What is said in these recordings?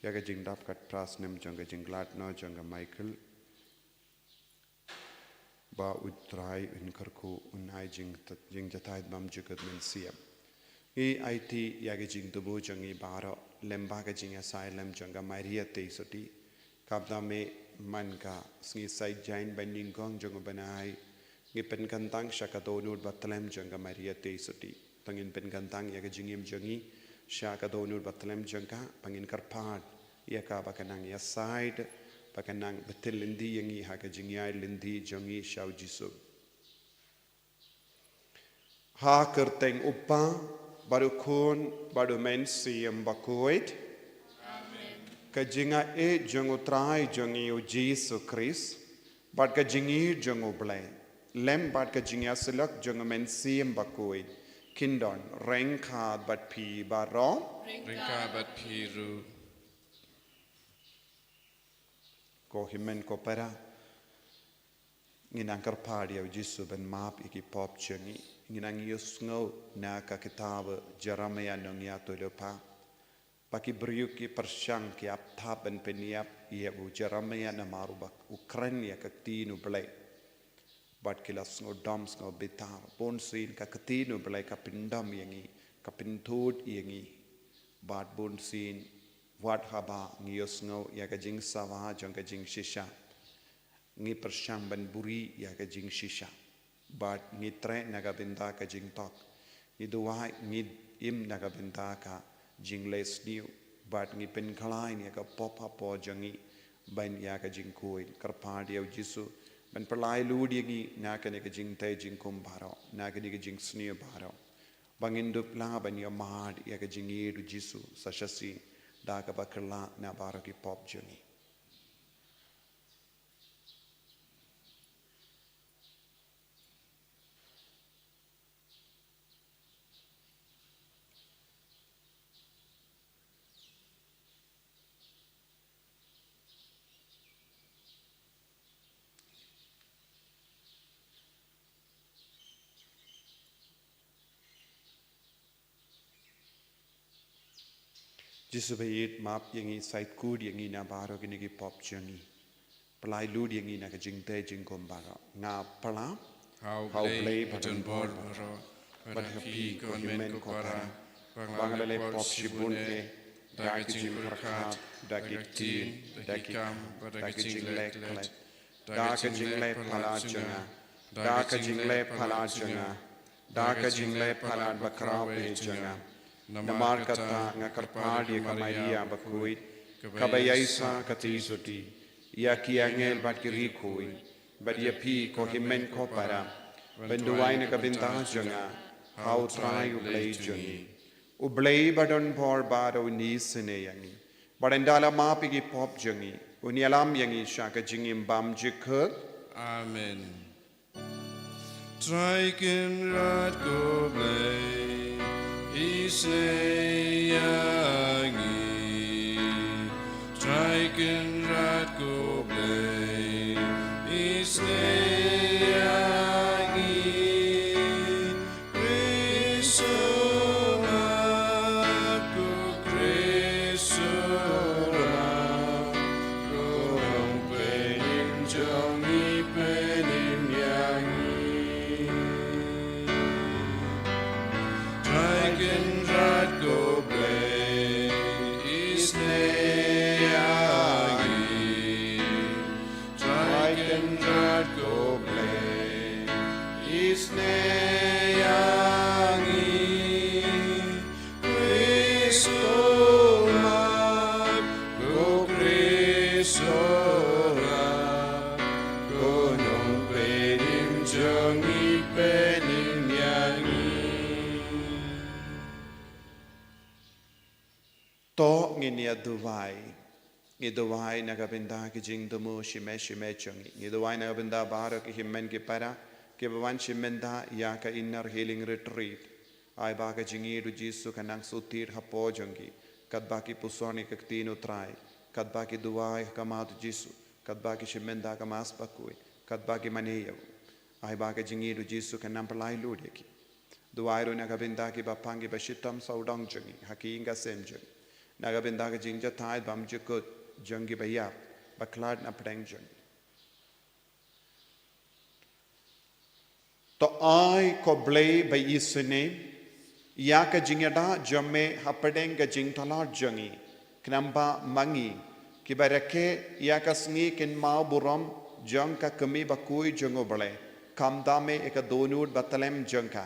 Yaga jing dap kat pras nem jangga jing glad no jangga Michael ba utrai in karku unai jing jatai bam jugat men siam e it yaga jing tubu jangi baro lemba ga jing asylum jangga Maria te soti kapda me man ka sngi sai jain banding gong jangga banai ngi pen kantang shakato nur batlem jangga Maria te soti tangin pen kantang yaga jingim jangi shakato nur batlem jangga pangin karpat yaka bakanang ya side bakanang betil lindi yangi haga jingyai lindi jangi shau jisu ha kerteng upa baru kun baru men siam bakuit amen ka jinga e jangu trai jangi o jisu Chris bad ka jingi jangu blai lem bad ka jingya silak jangu men siam bakuit kindon rengkad bat pi baro rengkad bat pi ru ko himen ko para nginang karpadi au jisu ben map iki pop changi nginang yusngo na ka kitab Jeremia nong ya to lepa paki bryuki persyang ki apta ben peniap ia bu Jeremia na marubak Ukraina ka tinu blai bat kilas ngo dams ngo bitar bonsin ka tinu blai ka pindam yangi ka pintud yangi bat bonsin wat haba ngiyos ngo ya ka jing sawa jang ka jing shisha ngi persyang ban buri ya ka jing shisha bat ngi tre naga benda ka jing tok ngi duwai ngi im naga benda ka jing les new bat ngi pen khalai ya ka pop up po jangi ban ya ka jing koi karpa dia jisu ban perlai lu dia ngi na ka ne ka jing tai jing kum baro na ka ni ka jing snew baro bangin dup la ban ya mad ya ka jing yedu jisu sashasi daga bakala na baraki pop journey jisu bayit map yangi site kud yangi na baro kini ki pop journey pelai lud yangi na ka jing te jing kom baro nga pala how play baton bor baro but happy ko himen ko para bangale pop shibun e daki jing rakat daki tin daki kam daki jing lek lek daki jing lek pala janga daki jing lek pala janga daki jing lek pala bakraw e janga namar kata ngakarpadi ka Maria bakuit kabayaisa katisuti ya kiangel bat kirikui bat ya pi ko himen ko para benduai na kabinta janga how try ublay jangi ublay badon por bado ni sene yangi badendala mapi ki pop jangi unialam yangi shaka jingim bam jikut amen Triken rat go blay Isneyangi Triken rat go blay Isneyangi Krisoma go Krisora go penin jongi penin yangi Triken rat go blay Isneyangi Triken rat go blay Isneyangi Kristoma go Krisora go nong penin jongi penin yangi to nginia duwai nagabinda ki jing dumu shime changi ngi duwai nagabinda baro ki himmen ki para ki bawan shimenda ya ka inner healing retreat ai ba ka jingi du jisu kanang sutir hapo jangi kad ba ki pusoni ka tino trai kad ba ki duwai kamat jisu kad ba ki shimenda ka mas pakui kad ba ki maneyo ai ba ka jingi du jisu kanang palai lu ki duwai ro nagabinda ki bapangi bashitam saudang jangi haki inga sem jangi naga benda ka jing jatai bam jukut jangi bayap baklat na pedang jang to ai ko blay by isune ya ka jingada jamme hapadeng ka jing thalar jangi knamba mangi kibarake ya ka sngi kin mau buram jang ka kami bakui jango bale kamdame eka donut batalem jangka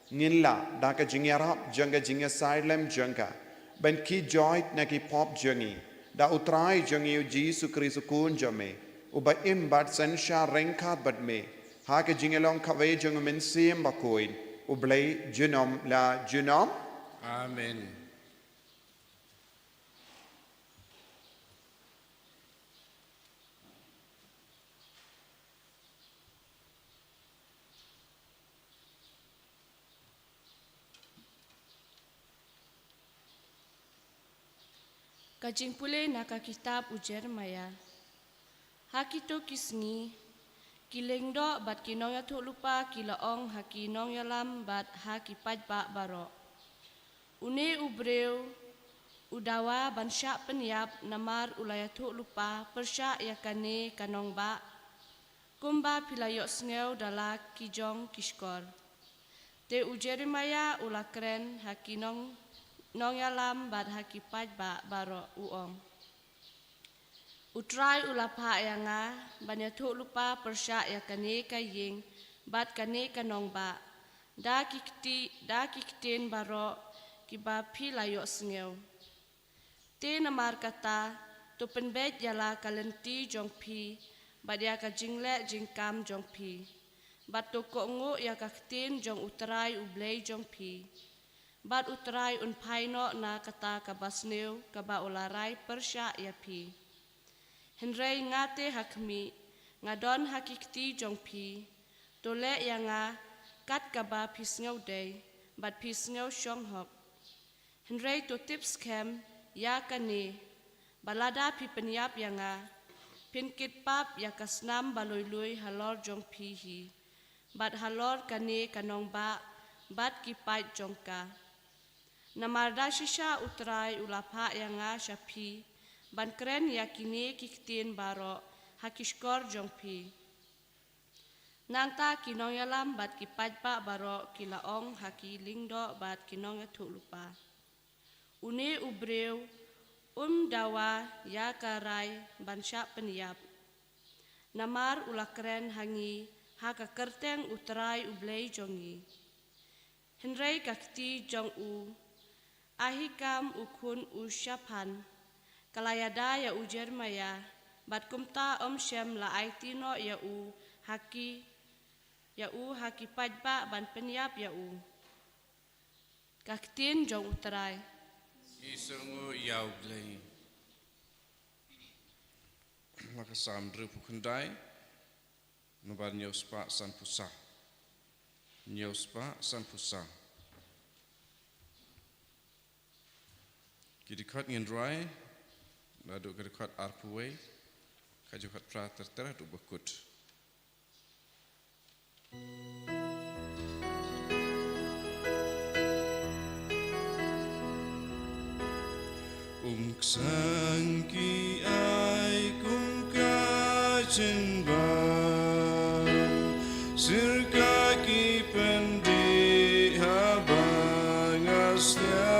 Nginla daka jingyarap jangga jingya sailem jangka ben ki joit na ki pop jangi da utrai jangi Jesu Kristu kun jame uba im bat sensha rengkat bat me ha ka jingelong kawe jang men sim bakoin ublay junom la junom Amen. Kajing pule naka kitab Jeremia. Hakito kisngi kilengdo bat kinong ya tuk lupa kilaong hakinong ya lam bat hakipaj ba baro. Une ubreu udawa ban syak peniap namar ulaya tuk lupa persyak ya kane kanong ba. Kumba pilayok sngew dala kijong kiskor. Te Jeremia ulakren hakinong nong yalam bat hakipaj ba baro uong. Utrai ulapa yanga banya tuk lupa persyak ya kane kaying bat kane kanong ba. Da kiktin baro kiba pilayok sngew. Te namar kata tu penbet yala kalenti jong pi bat ya ka jingle jingkam jong pi. Bat tu kongu ya ka ktin jong utrai ublay jong pi. Bat utrai un paino na kata kabasneu kaba ularai persya ya pi. Henrei ngate hakmi ngadon hakikti jong pi. Tole yanga kat kaba pisngau day bat pisngau shonghok. Henrei to tips kem ya kane balada pi penyap yanga pinkit pap ya kasnam baloilui halor jong pi hi. Bat halor kane kanong ba bat kipait jongka. Namarda shisha utrai ulapa yanga shapi ban kren yakine kiktin baro hakishkor jongpi. Nangta kinong yalam bat kipajpa baro kilaong haki lingdo bat kinong yatuk lupa. Une ubreu dawa ya karai ban syak peniap. Namar ulakren hangi haka kerteng utrai ublay jongi. Henrei kakti jong u ahikam ukun usyapan kalayada ya Jeremia bat kumta shem la aitino ya haki pajba ban penyap ya kaktin jong utrai Isungu yau blay. Makasam drupu kendai nubar nyospa san pusah. Nyospa san pusah. Kidikat ngin dry, laduk kidikat arpuway, kajukat pra tertera duk bekut. Sang ki ai kum ka chen ba sirka ki pendi habang asya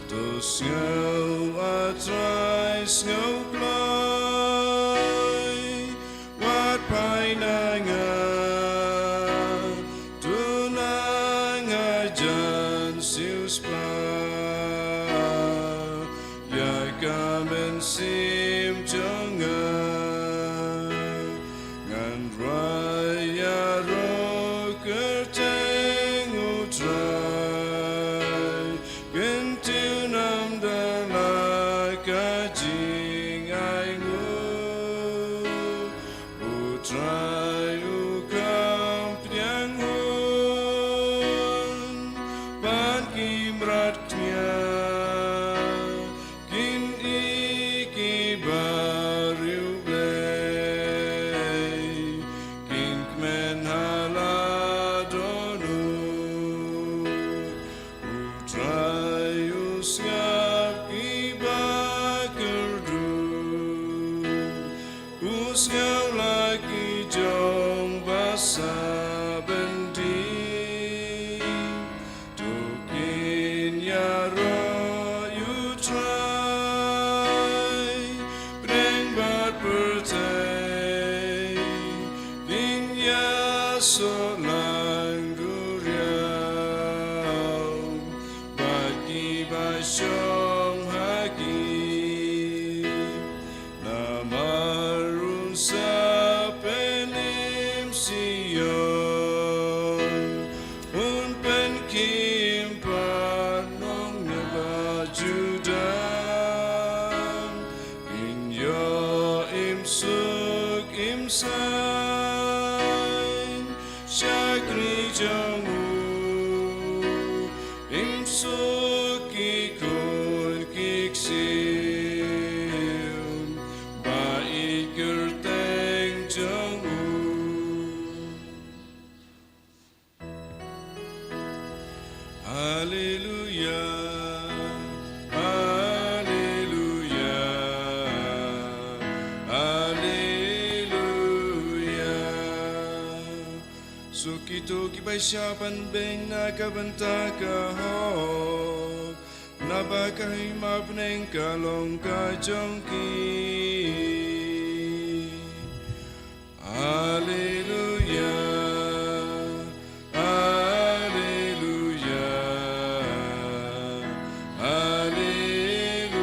to snow atrai snow play wat painanga tunanga jan sius play sim jangan ngan raya ro kerteng utrai pintu nam dala kajing aingu utrai ukam piangun pan kimratnya Sky ngau lagi jong basa bendi tukin ya ro you try bring bat pertai vin ya so lang duriau bagi basyong hagi namarun sa penim siyon un pen kim panong neba judan in yo im suk im sain shakri jangu im suk ikun kiksim ba ikur teng jangu Hallelujah, Hallelujah, Hallelujah. Sukito kibaisyapan beng nakabanta ka ho nabakay mapneng kalong kajongki. Hallelujah, Hallelujah, Hallelujah.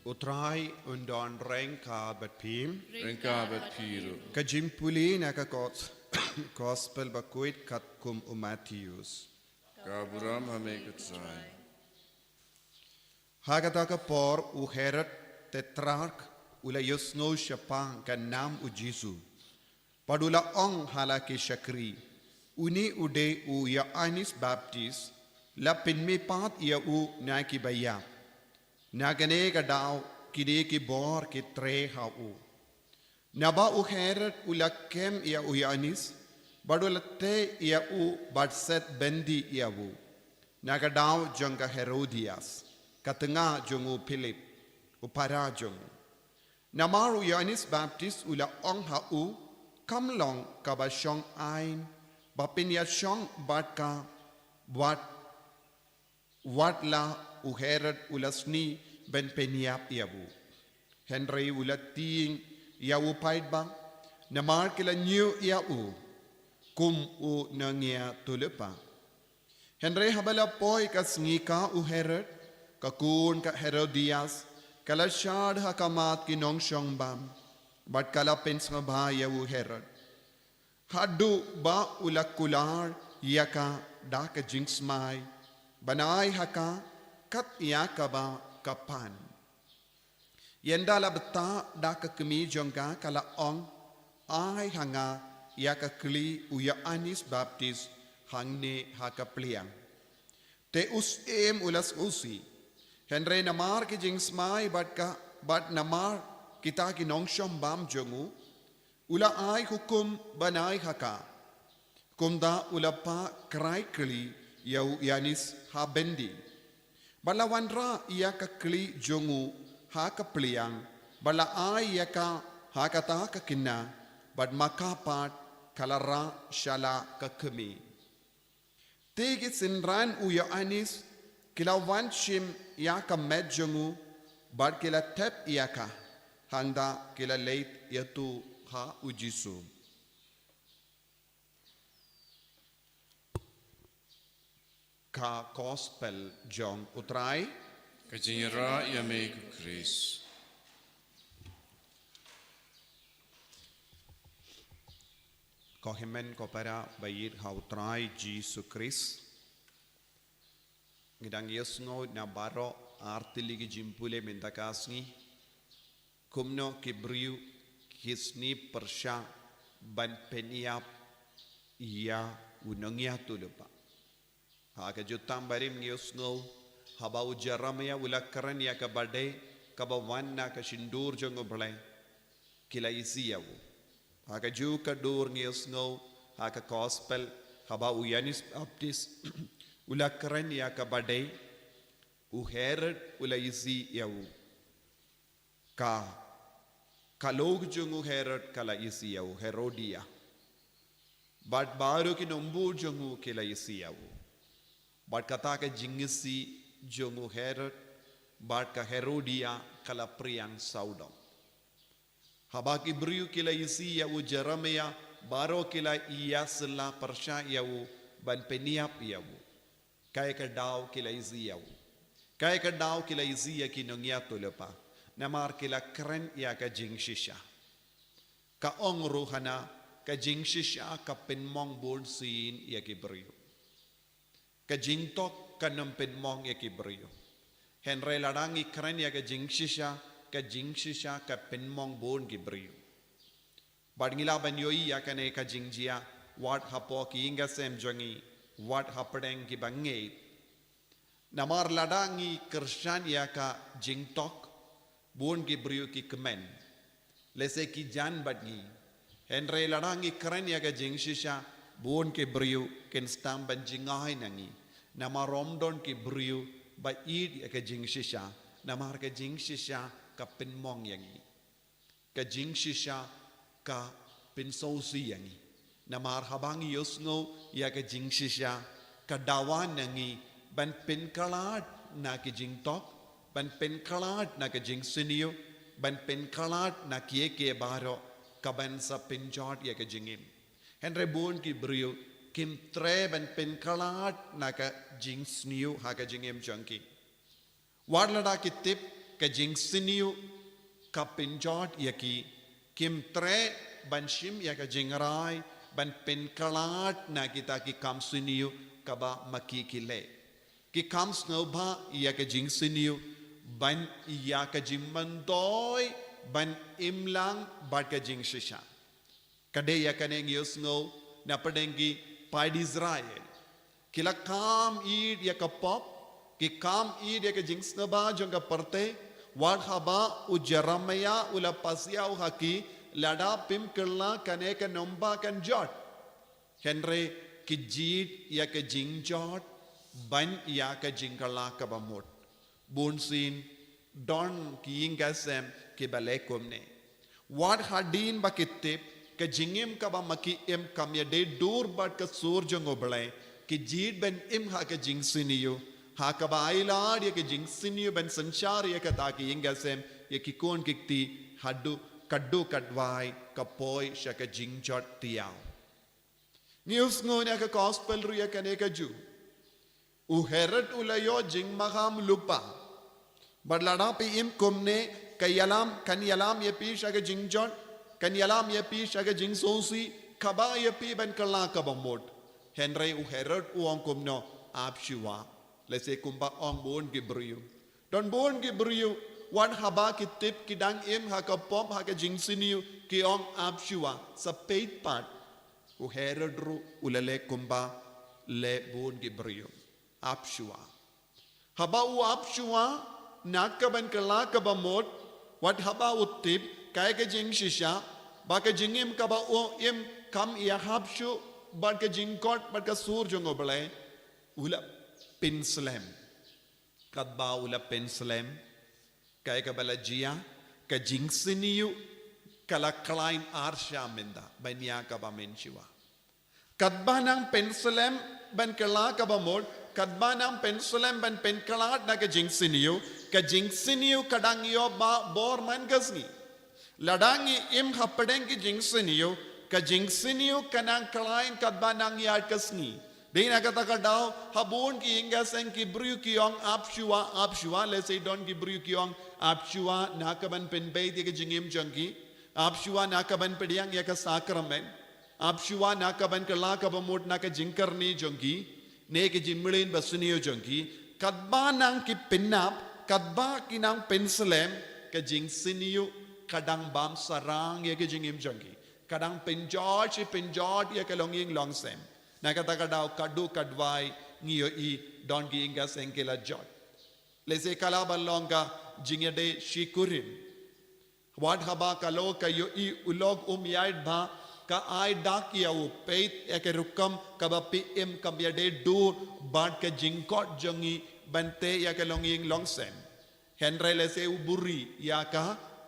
Utrai undon rengka betpim. Rengka bet piru. Kajimpuli naka gospel bakuit kat kum Matthews. Kaburam hame kutsai. Hagataka por u Herod tetrark ula yusno shapang kanam u Jesu. Padula ong halaki shakri. Uni ude u ya Anis Baptist la pinme pat ya u naki baya. Nagane ka daw kini ki bor ki tre ha u. Naba u Herod ula kem ya u Anis. Badula te ya u batset bendi ya u. Naga daw jonga Herodias. Katenga jongu Philip. Upara jongu. Namaru Yanis Baptist ula ong ha u. Kam long ka ba shong ain. Bapin ya shong bat ka. Wat la u Herod ula sni ben peniap ya u. Henry ula ting ya u paid bang. Namar kila new ya u. Kum u nangia tulipa. Henry habala poi ka sngi ka u Herod. Kakun ka Herodias. Kala shad hakamat ki nong shong bam. Bat kala pens nga ba ya u Herod. Hadu ba ulak kular yaka da ka jinxmai. Banay haka kat yaka ba kapan. Yendala beta da ka kemi jongga kala ong ay hanga yaka kli uya Anis Baptist hangne haka pliang. Te us ulas usi. Henry namar ki jingsmai bat namar kita ki nongshom bam jongu. Ula ay hukum banay haka. Kumda ula pa krai kli yau Yanis ha bendi. Bala wanra iya ka kli jongu ha ka pliang. Bala ay yaka ha kata ka kina. Bad makapat kalara shala ka kemi. Tegi sinran uya Anis. Kila wan shim yaka medjongu bad kila tep yaka hangda kila late yatu ha ujisu. Ka gospel jong utrai Kajinra yameku Chris. kohimen kopara bayir ha utrai Jesu Christ. Ngidang yesngo na baro artiligi jimpule mentakasngi kumno kibriu kisni persya ban peniap iya unangya tulupa haga jutam barim yesngo haba ujaramaya ulakaran ya kabade kabawanna ka shindur jongo blay kila isiyawu haga ju kadur yesngo haga gospel haba Yanis Baptist ula keren ya kabadai u Herod ula isi yawu kalog jungu Herod kala isiyaw Herodia. But baru ki nombu jungu kila isiyaw. But kata ka jingisi jungu Herod, but ka Herodia kala priyang saudong. Habaki briu kila isiyaw Jeremia, baro kila iyasla persya yaw ban peniap yaw. Kaya ka daw kila isiyaw. Kaya ka daw kila isiya kinongya tulepa. Namar kila kren ya ka jingshisha. Ka ong ruhana ka jingshisha ka penmong bon sin ya kibriyo. Ka jingtok ka nam penmong ya kibriyo. Henry ladangi kren ya ka jingshisha ka penmong bon kibriyo. Badngila banyoi ya ka ne ka jingjia wat hapo ki inga sem jongi wat hapadeng ki bangay. Namar ladangi Krishan ya ka jingtok bon kibriyo ki kemen. Lese ki jan badngi. Henry ladangi kren ya ka jingshisha bon kibriyo ken stam ban jingai nangi. Nama romdon kibriyo ba id ya ka jingshisha. Namar ka jingshisha ka penmong yangi. Ka jingshisha ka pinsausi yangi. Namar habangi yosno ya ka jingshisha ka dawan nangi ban penkalat na ki jingtok. Ban penkalat na ka jingsiniyo. Ban penkalat na kieke baro kaban sa penjot ya ka jingim. Henry bon ki brio kim tre ban penkalat na ka jingsiniyo ha ka jingim jangki. Wadlada ki tip ka jingsiniyo ka penjot ya ki kim tre ban shim ya ka jingrai ban penkalat na kita ki kamsiniyo kaba makikile. Ki kams no ba ya ka jingsiniyo ban iya ka jimmandoy ban imlang bat ka jingshisha. Kade ya ka neng yosno na padengi paid Israel. Kila kam id ya ka pop, ki kam id ya ka jingsna ba jong ka parte, wad haba u Jeremia ula pasya u haki lada pim kirla kane ka nomba kan jot. Henry ki jid ya ka jingjot ban ya ka jingkala ka bamot. Bunsin don ki ingasem ki balekomne. Wad hadin bakitip ka jingim ka ba maki im kamya de dur bat ka sur jongo balay ki jid ben im ha ka jingsiniyo ha ka ba ailad ya ka jingsiniyo ben sanchar ya ka ta ki ingasem ya ki kon kikti haddu kaddu kadwai ka poi sha ka jingjot tiyaw. News ngo na ka gospel ru ya ka ne ka ju. U Herod ulayo jing maham lupa. Badlada pi im kumne kayalam kan yalam ye pi shaga jingjot kan yalam ye pi shaga jingsosi kaba ye pi ben kala kabamot. Henry u Herod u ong kumno apshiwa. Lese kumba ong bon gibriyo. Don bon gibriyo wan haba ki tip ki dang im ha ka pom ha ka jingsiniyo ki ong apshiwa sa peit pat. U Herod ru ulale kumba le bon gibriyo. Apshiwa. Haba u apshiwa nakaban kala kabamot wat haba utip kaya ka jing shisha baka jingim kaba o im kam ya habshu baka jingkot baka sur jongo balay ula pinslem kadba ula pinslem kaya ka bala jia ka jingsiniyu kala klein arsha minda banya kaba menshiwa kadba nang pinslem ban kala kabamot kadba nang pinslem ban penkalat na ka jingsiniyu kadangyo ba bor man gasni ladangi im hapadeng ki jingsiniyo ka jingsiniyo kanang kalain kadba nang yad kasni dina kata ka daw habon ki inga sen ki bru ki ong apshua let's say don ki bru ki ong apshua nakaban penbay di ka jingim jangki apshua nakaban pediang ya ka sakramen apshua nakaban kala ka bamot na ka jingkarni jangki ne ki jimmilin basuniyo jangki kadba nang ki pinnap kadba kinang penselem ka jingsiniyo kadang bam sarang ya ka jingim jangki kadang penjot ya ka longing longsem nakata ka daw kadu kadwai ngiyo i don gi inga senkela jot lese kala balonga jingede shikurim wad haba kalo ka yo i ulog yaid ba ka ai dak ya u peit ya ka rukam ka ba pm kam ya de dur bad ka jingkot jangi bante ya ka longing longsem henry lese uburi ya ka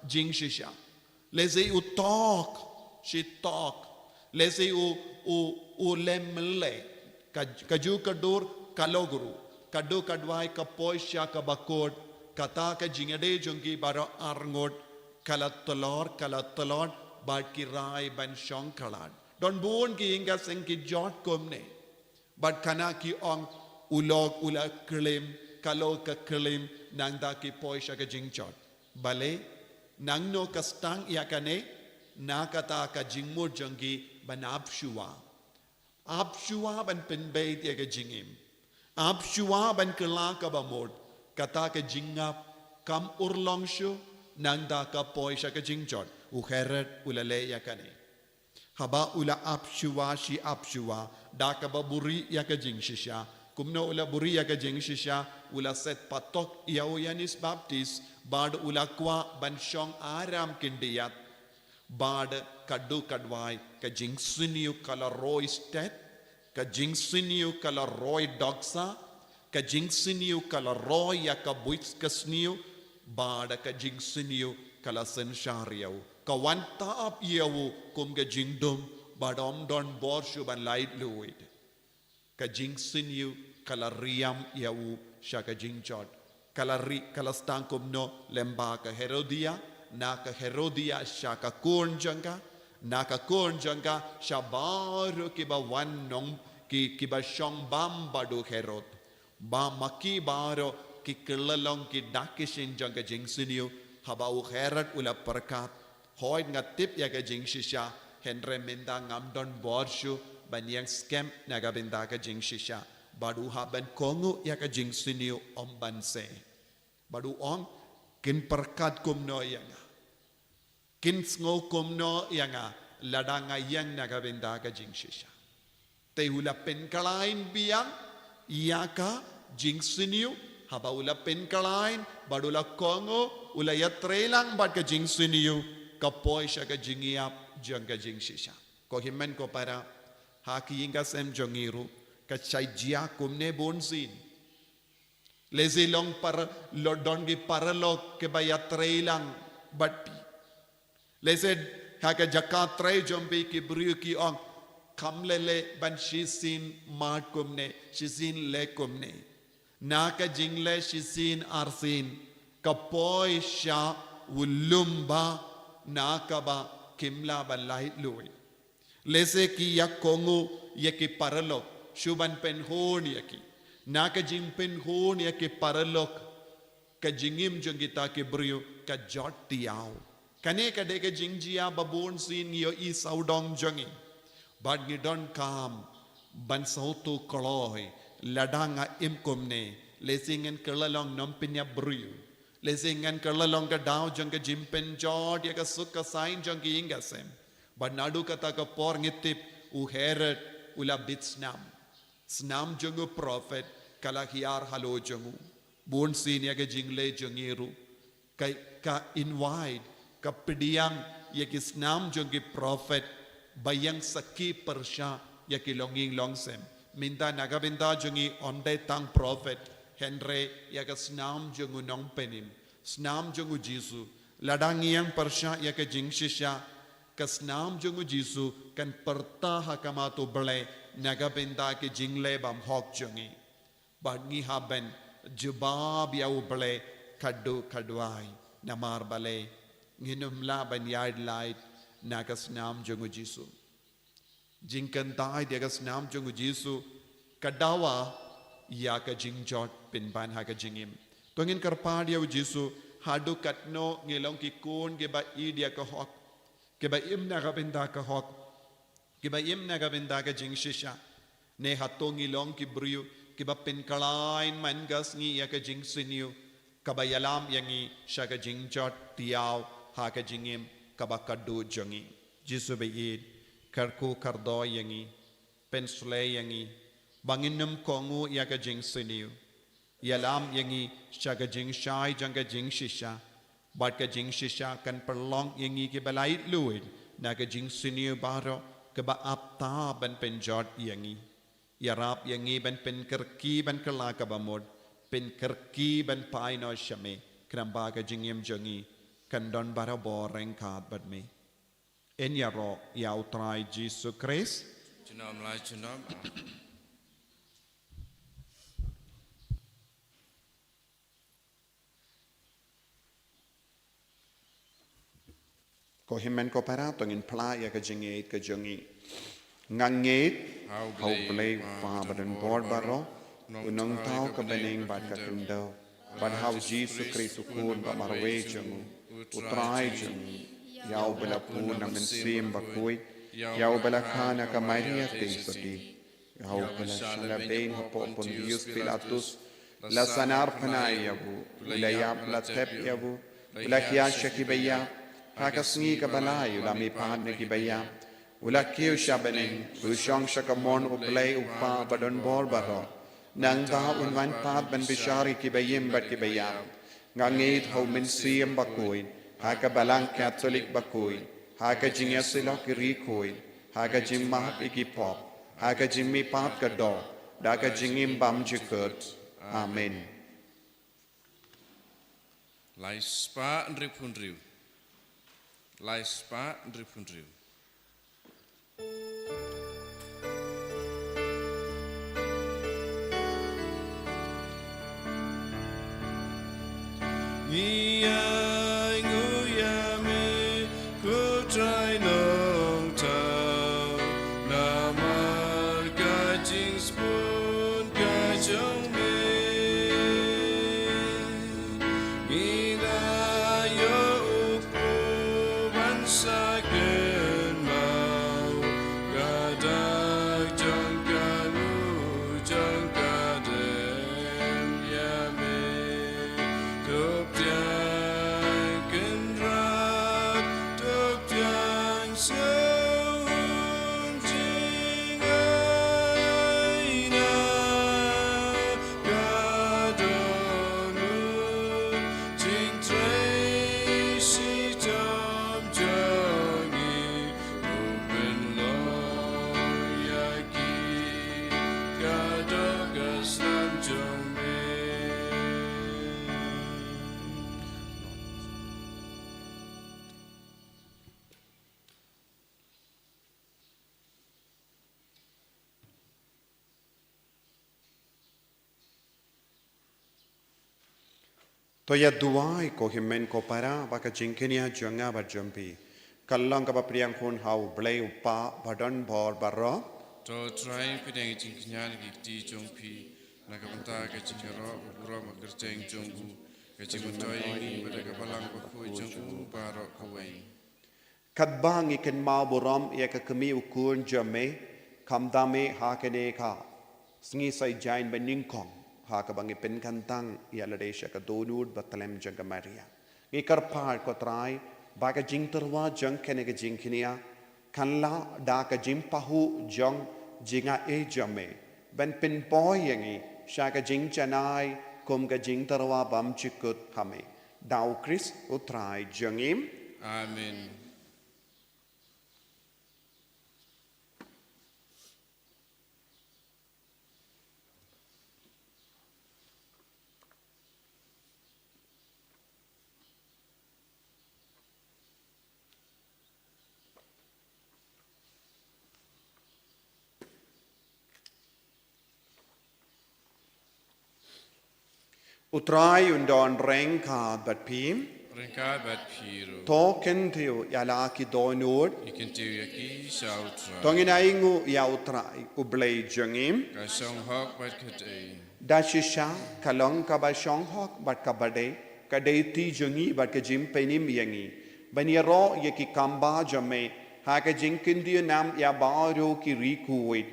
jing shisha lezi u talk she talk lezi u lemle kaju kadur kaloguru kadu kadwai kapoi sha kabakod kata ka jingade jungi baro arngot kalatolor bad ki rai ban shong kalad don bon ki inga seng ki jot komne bad kana ki ong ulog ula klim kalo ka klim nang da ki poi sha ka jingjot bale nang no ka stang yakane na kata ka jingmur jungi ban abshua ban penbeit ya ka jingim abshua ban kala ka bamod kata ka jingap kam urlong shu nang da ka poi sha ka jingjot u kheret ulale yakane haba ula abshua shi abshua da ka baburi ya ka jingshisha kumno ula buri ya ka jingshisha ula set patok ya Yanis Baptist bad ula kwa ban shong aram kindiyat bad kadu kadwai ka jingsiniu kala roy stet ka jingsiniu kala roy dogsa ka jingsiniu kala roy ya ka buits kasniu bad ka jingsiniu kala senshariau ka wanta ap yawu kum ka jingdum badom don borshu ban light luid ka jingsiniu kala riam yawu shaka jingjot kala stankum no lemba ka Herodia na ka Herodia shaka kornjanga na ka kornjanga shabaru kiba wan nong kiba shong bam badu Herod ba maki baro ki kelalong ki dakishin janga jingsiniu haba u Herod ula perkat hoid ngatip ya ka jingshisha henre menda ngamdon borshu banyang scam naga benda ka jingshisha badu haban kongu ya ka jingsiniu ombanse badu ong kin perkat kumno yanga kin sngo kumno yanga ladanga yang naga benda ka jingshisha te hula penkalain biang yaka jingsiniu haba ula penkalain badula kongo ula yatrelang bad ka jingsiniu kapoi sha ka jingiap janga jingshisha ko himmen ko para haki inga sem jongiru ka chaijia kumne bonsin lezi long par lodongi paralok ke bayatrelang batti lezi haka jakatre jombi ki bru ki ong kamlele ban shisin mat kumne shisin le kumne naka jingle shisin arsin kapoi sha ulumba nakaba kimla balai lui lese ki yakongu yaki paralok shuban penhon yaki naka jim penhon yaki paralok ka jingim jongita ke brio ka jot tiao kane ka de ka jingjia babon sin yo I saudong jongi bad ni don kam ban sautu koloi ladanga imkomne lesingen kelalong nompinya brio lesingan kelalong ka daw jong ka jimpen jod ya ka sukka sain jong ki ingasem bad nadu kata ka por ngitip u Herod ula bit snam jongu prophet kala hiar halo jongu bon sin ya ka jingle jongiru ka invite ka pidiang ya ki snam jongi prophet bayang saki persha ya ki longing longsem minta nagabinda jongi onde tang prophet henre ya ka snam jongu nong penim snam jongu jisu ladangiyang persha ya ka jingshisha ka snam jongu jisu kan perta hakamato ble nagabinda ki jingle bam hok jongi badngi haben jubab ya ble kaddu kadwai namar bale nginum la ban yard light naga snam jongu jisu jingkan tai dia ka snam jongu jisu kadawa ya ka jingjot pinban ha ka jingim tongin karpadia jisu hadu katno ngilong ki kun ke ba I dia ka hok ke ba im naga benda ka hok ke ba im naga benda ka jingshisha ne hatong ngilong ki brio ke ba pin kalain mangas ngi ya ka jingsiniu ka ba yalam yangi sha ka jingjot tiao ha ka jingim kaba kaddu jongi jisu be id karku kardo yangi pensle yangi banginum kongu ya ka jingsiniu yalam yangi shaga jing shai janga jing shisha bat ka jing shisha kan perlong yangi ke balai luid na ka jing siniu baro ke ba apta ban penjot yangi yarap yangi ban pen kerki ban kala ka bamod pen kerki ban pai no shame kramba ka jingim jongi kan don bara boreng kat bat mi en ya ro ya utrai Jesus Christ Junom lai junom. ko himen ko para tong in pla ya ka jingit ka jongi ngangit hau play fa badan bor baro unong tau ka bening bat ka kendo bat hau Jesus Christ ukun ba marwe jongu utrai jongi yau bela pu na mensim ba kui yau bela khana ka maria te soti yau bela shala bein ho po Pontius Pilatus la sanar panai yabu la yap la tep yabu la kiya shakibaya Pakasni ka balay ula mi pahan na kibaya ula kiyo siya bening usyong siya kamon uplay upa badon bol baro nang ta unwan pat ban bishari kibayim bat kibaya ngangit hau min siyam bakuin haka balang Catholic bakuin haka jingya sila kirikuin haka jing mahap ikipop haka jing mi pat ka do daka jingim bam jikut amen Lai spa nripun riu. Lai spa nripun riu. To ya duai ko himen ko para baka jingkenia jonga ba jompi kallang ka ba priang kun hau blay upa badon bor barro To try pidang jing knyal ki ti jong pi nakapanta ka jingero uro magerjeng jonggu ka jingotoy ni pada ka balang ko ku jonggu baro ko wei. kadbang iken ma boram ya ka kami ukun jame kamdame hakene ka sngi sai jain beningkong ha ka bangi pen kantang ya ladesha ka donud batalem janga maria ngi karpar ko trai ba ka jingterwa jang kene ka jingkinia kanla da ka jimpahu jong jinga e jame ben pen boy yangi sha ka jing chanai kum ka jingterwa bam chikut hame dau Chris utrai jangim Amen. Utrai undon reng ka bat pim Rengka bat piru. token tiu yala ki donur Ikan tiu yaki sautra. tongin aingu ya utrai ublay jangim Ka song hok bat kadai. dashisha kalong ka ba shong hok bat ka bade ka deiti jangi bat ka jim penim yangi baniro yaki kamba jame ha ka jinkindia nam ya baro ki rikuit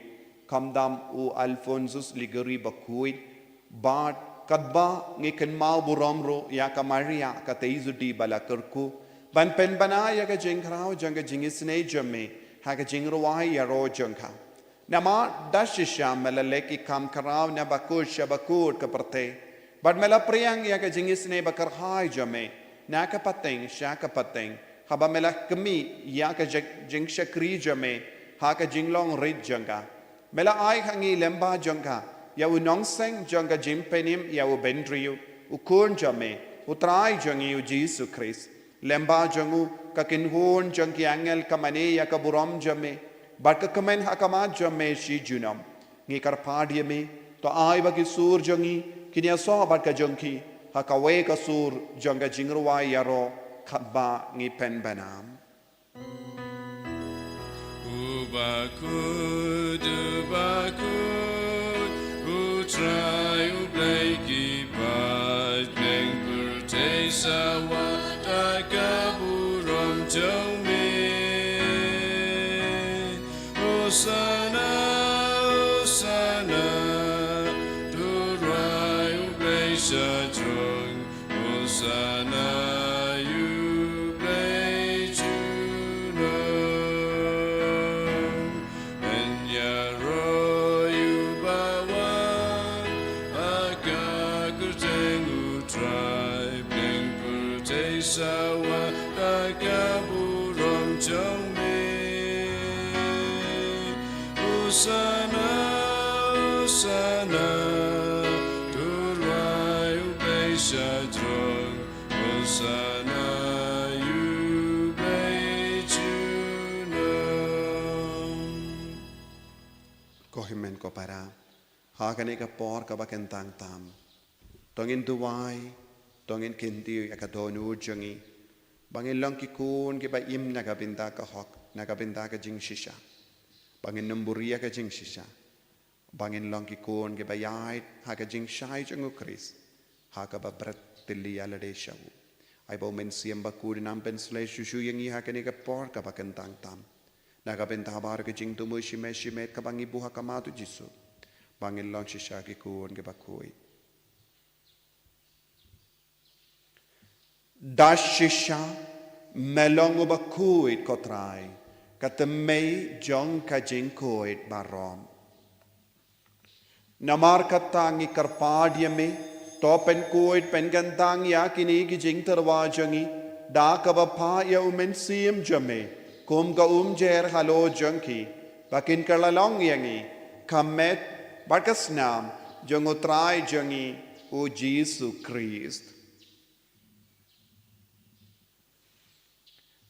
kamdam u Alphonsus ligari bakuit bat kadba ngiken mau buramro ya ka Maria ka teizudi bala kerku ban pen banaya ka jingkrao janga jingisne jame ha ka jingruai ya ro jangka nama dashisha melaleki kam karao na bakur shabakur ka perte bad mela priang ya ka jingisne bakar hai jame na ka pateng sha ka pateng haba mela kemi ya ka jingshakri jame ha ka jinglong rid janga mela ai hangi lemba jangka ya u nongseng janga jimpenim ya u bendriu u kun jame u trai jangi u Jesus Christ lemba jangu kakin hon jang ki angel kamane ya kaburam jame bat ka kamen hakama jame shi junam ngi karpadi me to ai bagi sur jangi kinia so bat ka jangki hakawe ka sur janga jingruwa yaro khabba ngi pen banam Ubakud, utrai ubleiki pat neng pertesa wata kaburam jome. Osana, Osana, turai ubleisa jong. Osana, Sawa kakaburam jome Usana, Usana Turai ubay syadron Usana ubay junam Kohimen ko para hakane ka por ka bakentang tam tongin duwai tongin kinti akadonu jangi bangin lang kikun ke ba im nagabinda ka hok nagabinda ka jing shisha bangin numburia ka jing shisha bangin lang kikun ke ba yait ha ka jing shai jangu kris ha ka ba brat tilli alade shawu ai bo men siam ba kur nam pen sle shushu yangi ha ka ne ka por ka ba kentang tam nagabinda bar ka jing tumu shime ka bangi buha ka matu jisu bangin lang shisha kikun ke ba koi Dashisha melongo ba kuit kotrai katemei jong kajing kuit barom namar katangi karpadia me topen kuit pen gantang ya kini ki jing terwajangi da kabapa ya umen sim jame kum ka jer halo jangki bakin kalalong yangi kamet barkasnam jongotrai jangi o Jesus Christ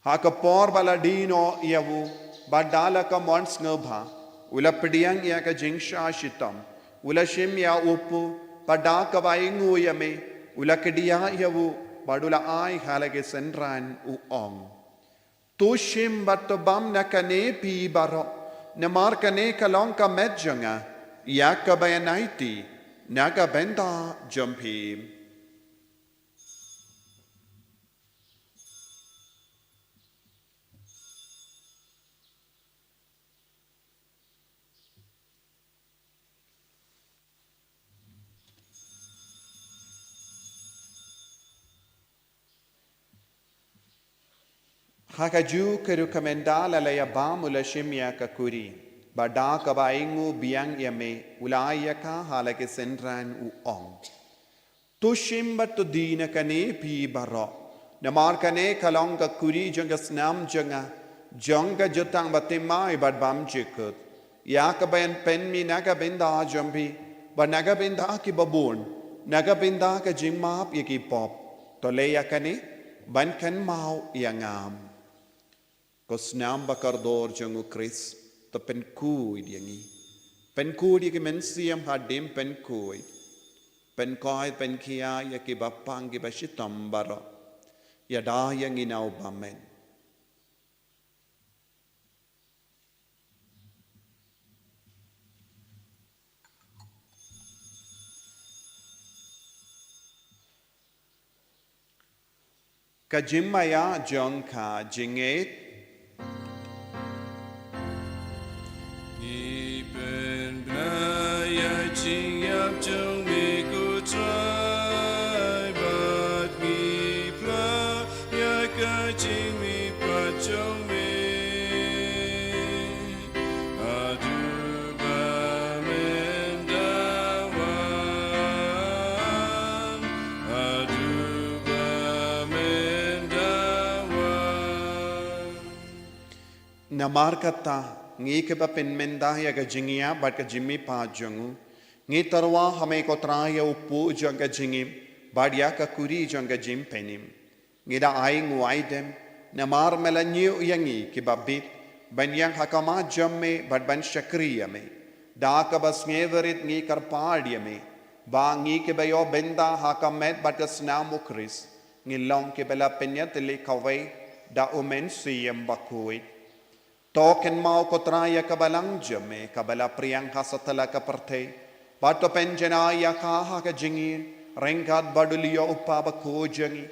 Hakapor baladino yavu badala ka mons ngabha ula pediang ya ka jingsha shitam ula shim ya upu pada ka baingu yame ula kedia yavu badula ai halage senran u ong tu shim batobam na kane pi baro na mar kane kalong ka medjanga ya ka bayanaiti naga benda jampi Hakaju keru kamendala laya bam ula shimya kakuri bada kabaingu biang yame ulaya ka halake senran u ong tu shimba tu dina kane pi baro namar kane kalong kakuri janga snam janga janga jotang batimai bad bam jikut ya kabayan pen mi naga benda jambi ba naga benda ki babun naga benda ka jingmap yaki pop to leya kane ban kan mau yangam Kosnam bakardor jangu Chris to penkui diangi penkui ki mensiam hadim penkui penkoi penkia ya ki bapang ki bashitam baro ya da yang inau bamen Kajimaya jongka jinget Namar kata ngi ke ba penmenda ya ga jingia bat ka jimmi pa jangu ngi tarwa hame ko traya upu janga jingim badia ka kuri janga jim penim ngida ai nguai dem namar melanyu yangi kibabit ban yang hakama jamme bad ban shakriya me da ka bas ngeverit ngi karpadia me ba ngi ke bayo benda hakamet batas namukris ngi long ke bela penyat le kawai da umen siyem bakui token mau kotraya kabalang jamme kabala priang hasatala kaparte bato penjana ya kaha ka jingin rengkat badulio upaba ko jangi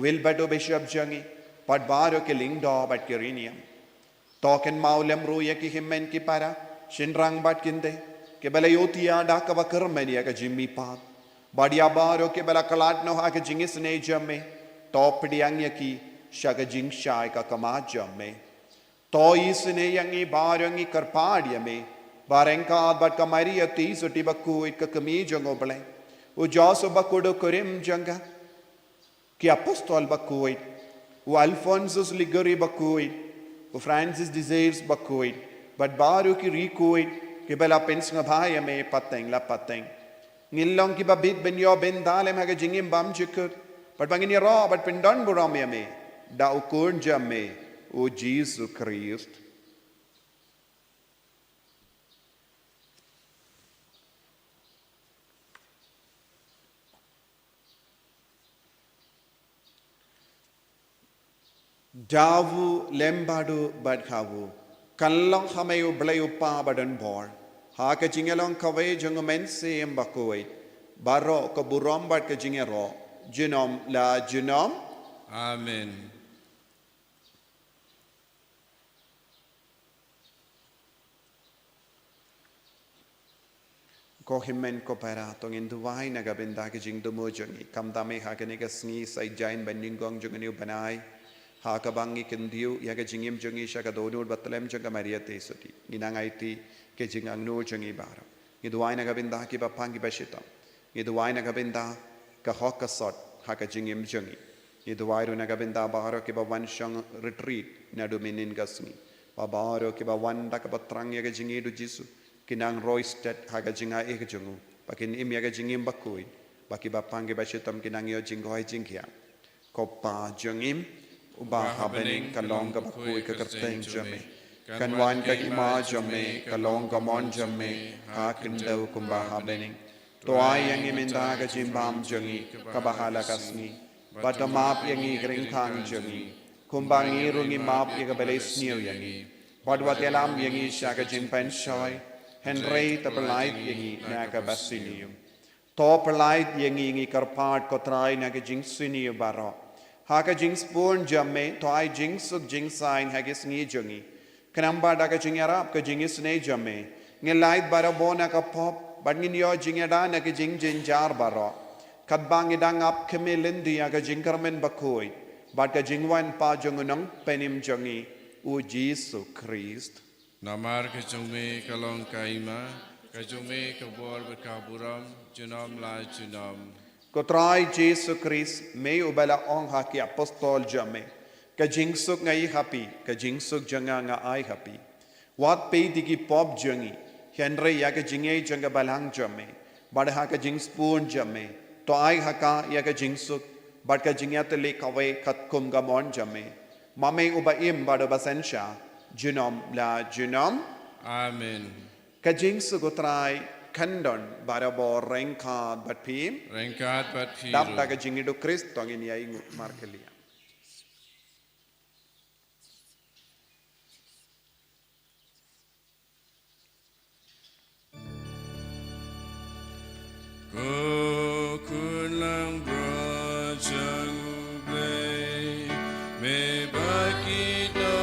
will bado bishop jangi pat baro ke lingdo bat kiriniam token mau lemru ya ki himmen ki para shinrang bat kinde ke bala yotia da ka bakar menia ka jimmi pat badia baro ke bala kalat no ha ka jingis ne jamme top diang ya ki shaga jing shai ka kama jamme to isne yangi barangi karpadia me barenka bat kamaria ti suti bakku ik kami jango bale o jaso bakudo kurim janga ki apostol bakku o Alphonsus Liguri bakku o Francis Desires bakku but baru ki rikuit ki bela pens ngabhaya me pateng la pateng ngilong ki babit ben yo ben dalem ha jingim bam jikut but bangini ro but pindon buram me da ukun jamme o Jesus Christ Davu lembadu badhavu kallong hamayu blayu pa badan bor haka jingelong kawai jungumen se embakoi baro ko burom bad ka jingero jinom la jinom Amen. ko himmen ko para tong induwai naga benda ke jing dumo jungi kam dame ha ke nega sngi sai jain beningong jungani banai ha ka bangi kendiu ya ke jingim jungi sha ka donur batlem jaga maria te soti ginangai ti ke jingang no jungi bara induwai naga benda ki bapangi bashita induwai naga benda ka hokka sot ha ka jingim jungi induwai ru naga benda bara ke ba wan shang retreat na do minin gasmi ba bara ke ba wan da ka batrang ya ke jingi du jisu kinang roistet haga jinga ek jungu pakin im yaga jingim bakui baki bapange bashitam kinang yo jingoi jingkia kopa jungim uba habening kalong ka bakui ka kerteng jame kanwan ka ima jame kalong ka mon jame ha kindau kumba habening to ayang iminda ka jimbam jungi ka bahala kasni batamap yangi kring khang jungi kumbangi rungi map yaga beles niu yangi badwat yalam yangi shaga jimpan shoy Henry tapalait yangi naga basinium. Topalait yangi ngi karpat kotrai naga jingsiniu baro. Haka jings born jamme to ai jingsuk jingsain hagis ngi jungi. Kanamba daga jingarap ka jingis ne jamme. Ngilait baro bona ka pop bangin yo jingada naga jing jinjar baro. Kadbang idang ap kemilindi aga jingkarmen bakoi. Bad ka jingwan pa jungunang penim jungi u Jesus Christ. Namar ke jome kalong kaima, ke jome ke bor berkaburam, junam la junam. Kotrai Jesus Christ me ubala ong haki apostol jame. Ka jingsuk ngai happy, ka jingsuk janga nga ai happy. Wat pe digi pop jangi, Henry ya ka jingai janga balang jame. Bad ha ka jingspun jame. To ai haka ya ka jingsuk, bad ka jingyat le kawai kat kum gamon jame. Mame uba im bado basensha. Junom la junom. Amen. Kajing sugutrai kandon barabo rengkad bat pim. Rengkat bat piru. Dapta kajing itu Krist tong ini ay markelia. Kukulang brojang ublay me baki Dios.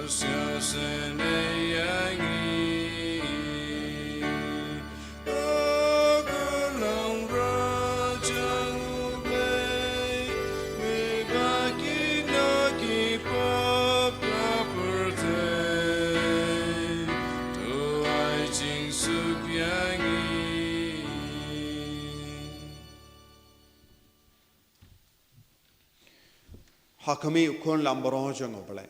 'Cause I Hakami ukon lambro jang obale.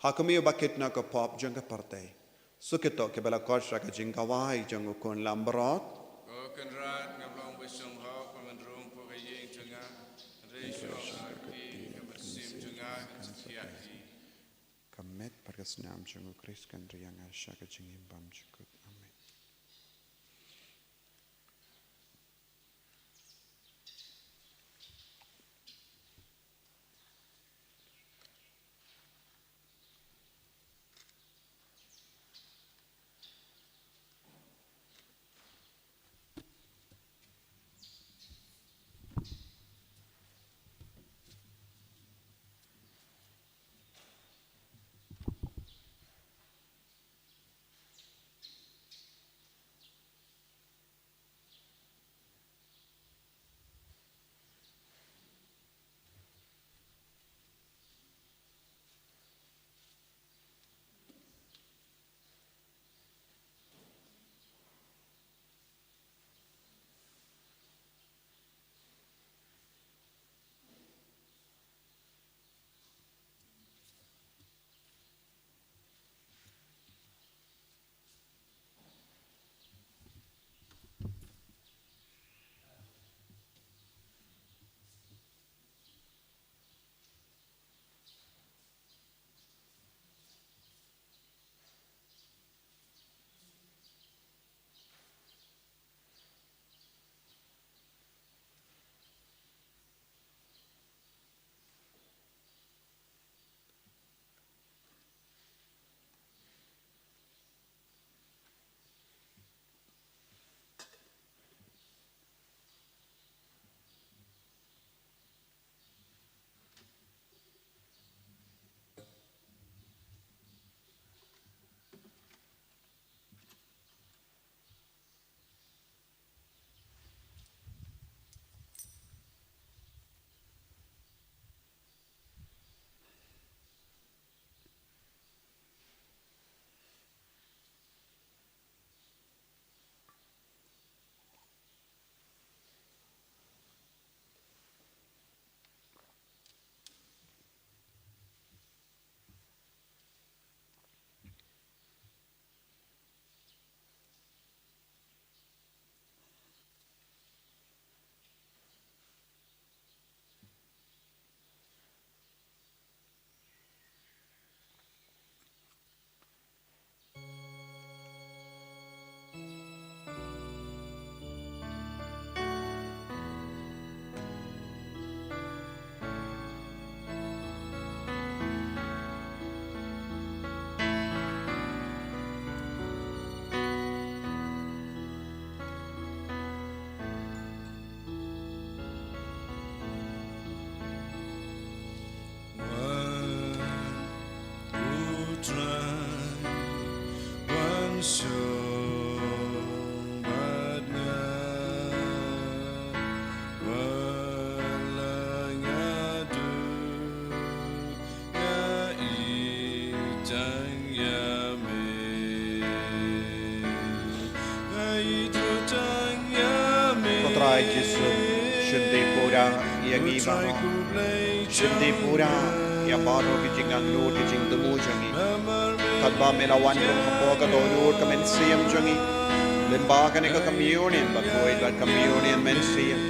Hakami bakit na ka pop jang ka parte. Sukito ke bala korsha ka jing kawai jang ukon lambrot. O kan rat ngablong besong ho pamandrung po kayeng tunga. Reisho aki kabasim tunga kansakiaki. Kamet pargasnam jang ukris kan riyang asya ka jing imbam jukut. Amen. Kotrai Jesu Shinti Pura yang ibaro Shinti Pura yang baru kijingan lur kijing temu jangi Kadba melawan kong hapo kadolur kamensiam jangi Limba ka ka communion bakoy dat communion mensiam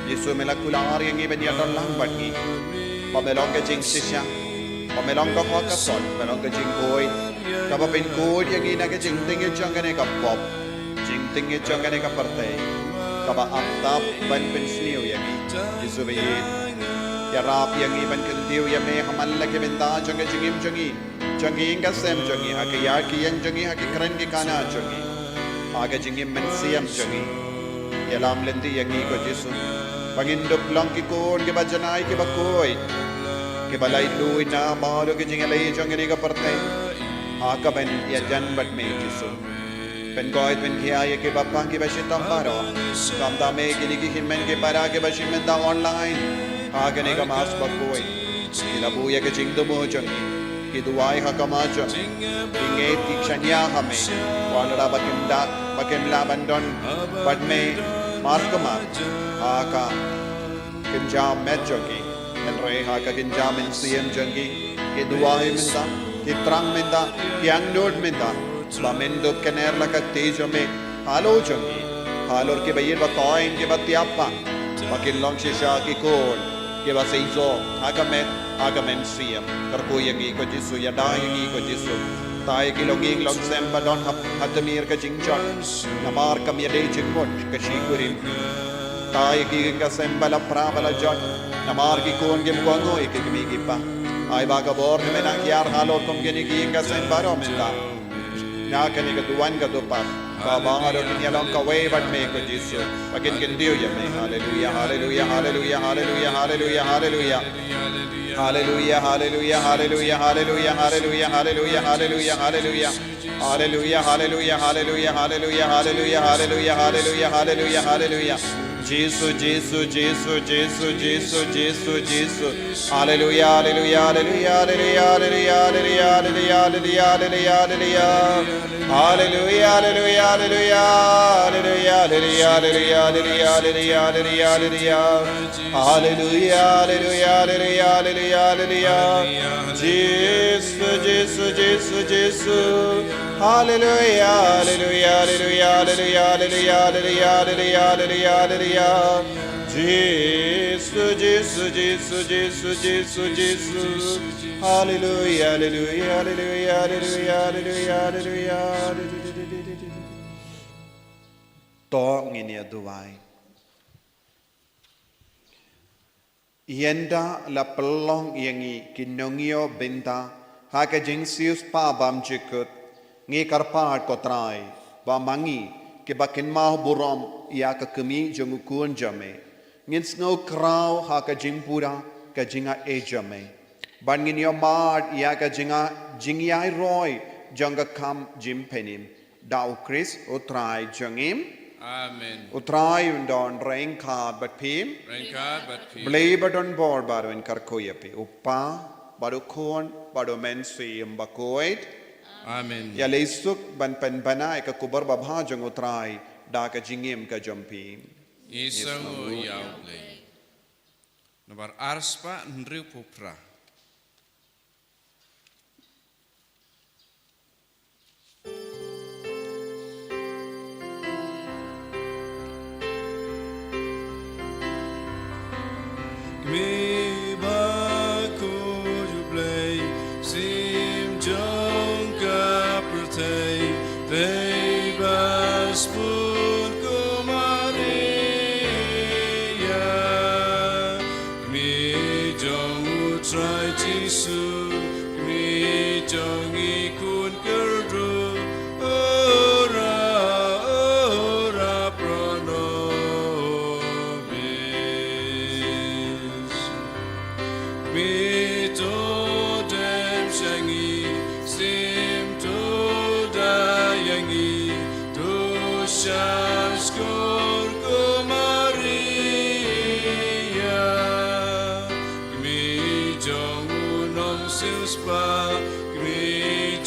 Yesu melakular yang iban yadon lang bagi Pamelong ka jing sisya Pamelong ka kakasol Pamelong ka jing boy Kapapin kood yang ina ka jing tingit jangan ka pop Jing tingit jangan ka partay Kaba aptap ban pensniu yagi Yesu bayi Ya rap yang iban kentiu ya me hamalla ke benda jangan jingim jangi jangi inga sem jangi hake yaki yang jangi hake keren ke kana jangi aga jingim mensiam jangi ya lam lendi yangi ko Yesu pangindop lang ki kon ke bajanai ke bakoy ke balai luin na baalo ke jingalai jangi ni ka partay aga ben ya jan bat me Yesu pen goit pen kiya ke bapang ke bashitang baro kamda me giligi himen ke para ke bashimen da online Agane ka mas bakoy Kilabuya ka jing dumo jangi Kiduway hakama jangi Ingay tikshanya hame Walra bakim laban don Badme markama Aka Kinjam med jangi en reha ka ginjamin siem jangi ke duai minda ke trang minda ke angnod minda ba mendo kener la ka tejo me halo jangi halor ke bayir ba toin ke ba tiapa ba ke long shisha ke kon ke ba seizo agamen siem karko yangi ko jisu ya da yangi ko jisu tai ki longing long sem ba don hatamir ka jingchon namar kam ya de jingmot ka shikurin tai ki ka sem bala pra bala jot namar ki kon gem kongo ik mi ki pa ai ba ka bor me na yar halor kom geni ki ka sem baro menda na ka ni ka duan ka do pa ba ba aro ki long ka way but me ko jisu pagin kin dio ya me hallelujah hallelujah hallelujah hallelujah hallelujah hallelujah Hallelujah, hallelujah, hallelujah, hallelujah, hallelujah, hallelujah, hallelujah, hallelujah, hallelujah, hallelujah, hallelujah, hallelujah, hallelujah, hallelujah, hallelujah, hallelujah, hallelujah. Jesus, Jesus, Jesus, Jesus, Jesus, Jesus, Jesus. Hallelujah, hallelujah, hallelujah, hallelujah, hallelujah, hallelujah, hallelujah, hallelujah, hallelujah. Hallelujah, hallelujah, hallelujah, hallelujah, hallelujah, hallelujah, hallelujah, hallelujah, hallelujah, hallelujah. Hallelujah, hallelujah, hallelujah, hallelujah, hallelujah. Jesus, Jesus, Jesus, Jesus. Hallelujah, hallelujah, hallelujah, hallelujah, hallelujah, hallelujah, hallelujah, hallelujah. Jesus, Jesus, Jesus, Jesus, Jesus, Jesus. Hallelujah, hallelujah, hallelujah, hallelujah, hallelujah, hallelujah. Tong ini aduai. Yenda la pelong yangi kinongio benda haka jingsius pa bam jikut ngi karpa kotrai ba mangi ke bakin mau buram ya ka kemi jongukun jame ngin snow krau haka jingpura ka jinga e jame ban ngin yo mad ya ka jingyai roi jonga kam jimpenim dau Chris utrai jongim Amen. Utrai undon rain card but pim. Rain card but pim. Blay but on board baro in karkoyapi. Upa baro kon baro mensi imbakoid. Amen. Ya leisuk ban pen bana ka kubar babha jong utrai da ka jingim ka jompi. Isau yau play. Nabar arspa nriu pupra. Me baku jublay sim jong kapratay they baspun kumaria me jong utrai jisu me jong ikun kerdu ora prono me to dem shangi sim to da yangi to shas kor kumaria me jong unom silspa me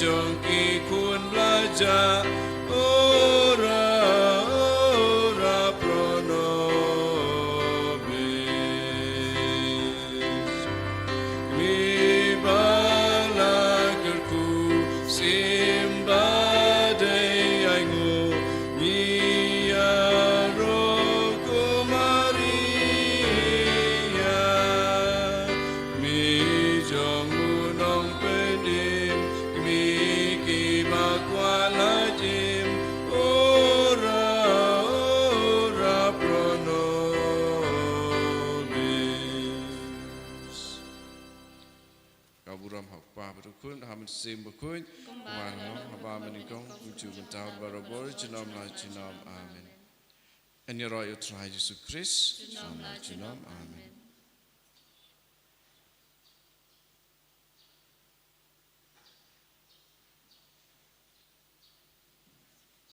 jong ki kun blaja ora prono sim bakun wano haba menikong uju mentau barobor jinom la jinom amen. En je rooi utrai Jesu Christ jinom amen.